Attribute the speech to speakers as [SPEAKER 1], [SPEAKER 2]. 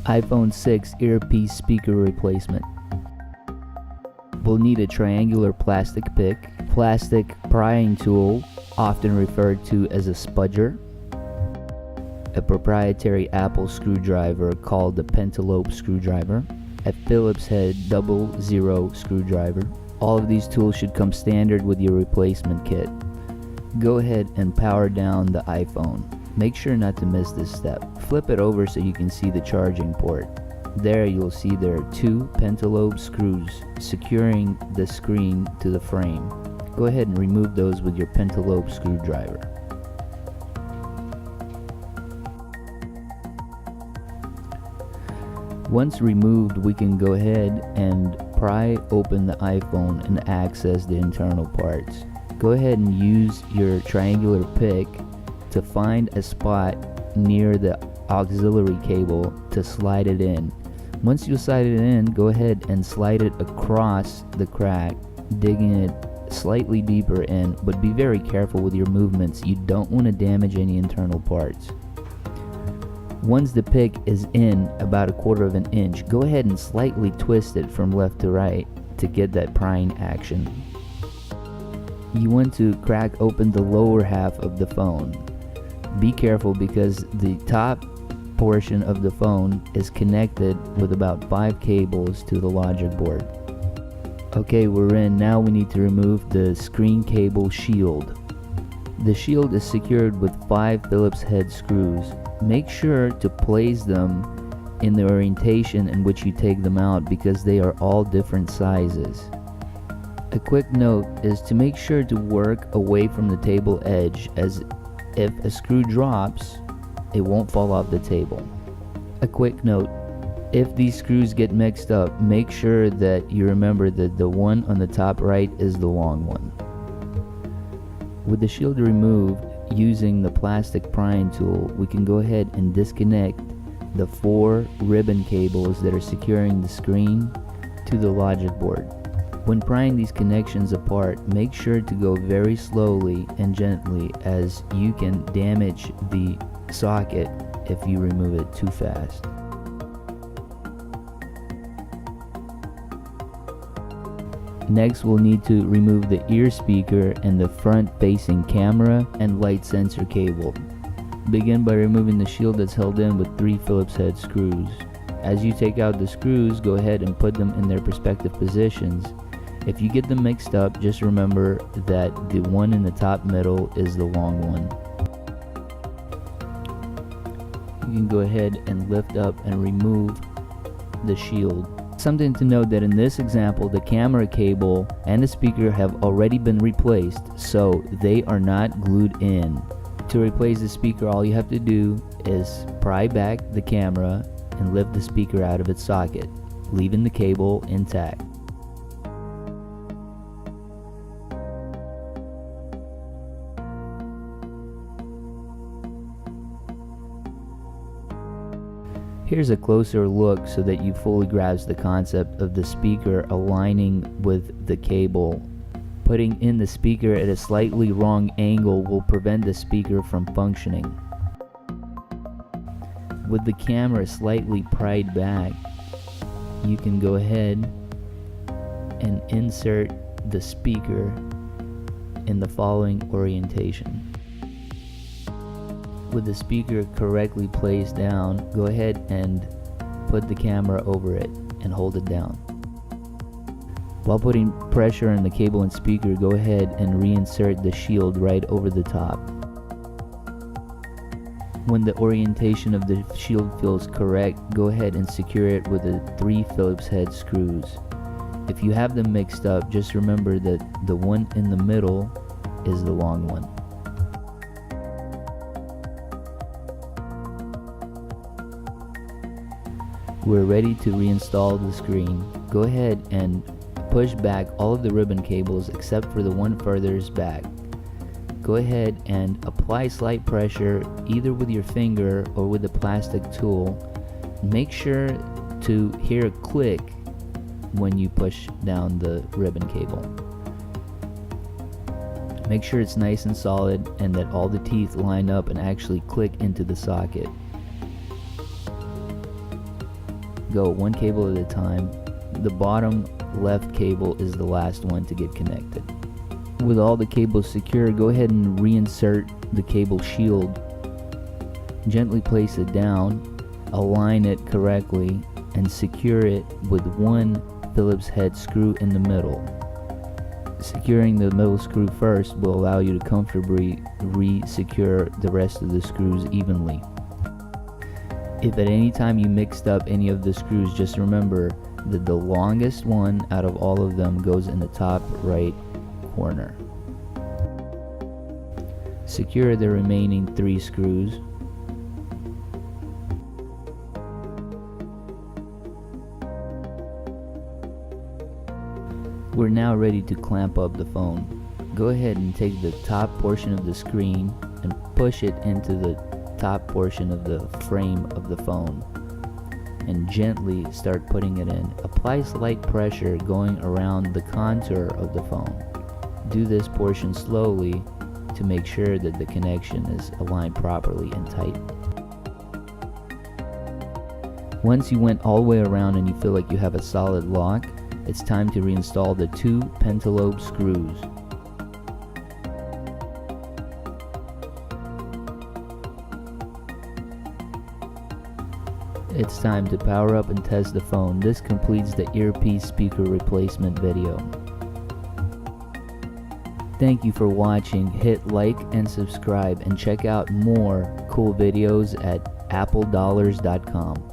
[SPEAKER 1] iPhone 6 earpiece speaker replacement. We'll need a triangular plastic pick, plastic prying tool, often referred to as a spudger, a proprietary Apple screwdriver called the antilope screwdriver, a Phillips head 00 screwdriver. All of these tools should come standard with your replacement kit. Go ahead and power down the iPhone. Make sure not to miss this step. Flip it over so you can see the charging port. There you'll see there are two antilope screws securing the screen to the frame. Go ahead and remove those with your antilope screwdriver. Once removed, we can go ahead and pry open the iPhone and access the internal parts. Go ahead and use your triangular pick to find a spot near the auxiliary cable to slide it in. Once you slide it in, go ahead and slide it across the crack, digging it slightly deeper in, but be very careful with your movements. You don't want to damage any internal parts. Once the pick is in about 1/4 of an inch, go ahead and slightly twist it from left to right to get that prying action. You want to crack open the lower half of the phone. Be careful because the top portion of the phone is connected with about 5 cables to the logic board. Okay, we're in. Now we need to remove the screen cable shield. The shield is secured with 5 Phillips head screws. Make sure to place them in the orientation in which you take them out because they are all different sizes. A quick note is to make sure to work away from the table edge, as if a screw drops, it won't fall off the table. A quick note, if these screws get mixed up, make sure that you remember that the one on the top right is the long one. With the shield removed, using the plastic prying tool, we can go ahead and disconnect the 4 ribbon cables that are securing the screen to the logic board. When prying these connections apart, make sure to go very slowly and gently, as you can damage the socket if you remove it too fast. Next, we'll need to remove the ear speaker and the front-facing camera and light sensor cable. Begin by removing the shield that's held in with 3 Phillips head screws. As you take out the screws, go ahead and put them in their respective positions. If you get them mixed up, just remember that the one in the top middle is the long one. You can go ahead and lift up and remove the shield. Something to note that in this example, the camera cable and the speaker have already been replaced, so they are not glued in. To replace the speaker, all you have to do is pry back the camera and lift the speaker out of its socket, leaving the cable intact. Here's a closer look so that you fully grasp the concept of the speaker aligning with the cable. Putting in the speaker at a slightly wrong angle will prevent the speaker from functioning. With the camera slightly pried back, you can go ahead and insert the speaker in the following orientation. With the speaker correctly placed down, go ahead and put the camera over it and hold it down. While putting pressure on the cable and speaker, go ahead and reinsert the shield right over the top. When the orientation of the shield feels correct, go ahead and secure it with the 3 Phillips head screws. If you have them mixed up, just remember that the one in the middle is the long one. We're ready to reinstall the screen. Go ahead and push back all of the ribbon cables except for the one furthest back. Go ahead and apply slight pressure either with your finger or with the plastic tool. Make sure to hear a click when you push down the ribbon cable. Make sure it's nice and solid and that all the teeth line up and actually click into the socket. go one cable at a time. The bottom left cable is the last one to get connected. With all the cables secure, go ahead and reinsert the cable shield. Gently place it down, align it correctly, and secure it with one Phillips head screw in the middle. Securing the middle screw first will allow you to comfortably re-secure the rest of the screws evenly. If at any time you mixed up any of the screws, just remember that the longest one out of all of them goes in the top right corner. Secure the remaining 3 screws. We're now ready to clamp up the phone. Go ahead and take the top portion of the screen and push it into the top portion of the frame of the phone, and gently start putting it in. Apply slight pressure going around the contour of the phone. Do this portion slowly to make sure that the connection is aligned properly and tight. Once you went all the way around and you feel like you have a solid lock, it's time to reinstall the 2 antilope screws. It's time to power up and test the phone. This completes the earpiece speaker replacement video. Thank you for watching. Hit like and subscribe, and check out more cool videos at appledollars.com.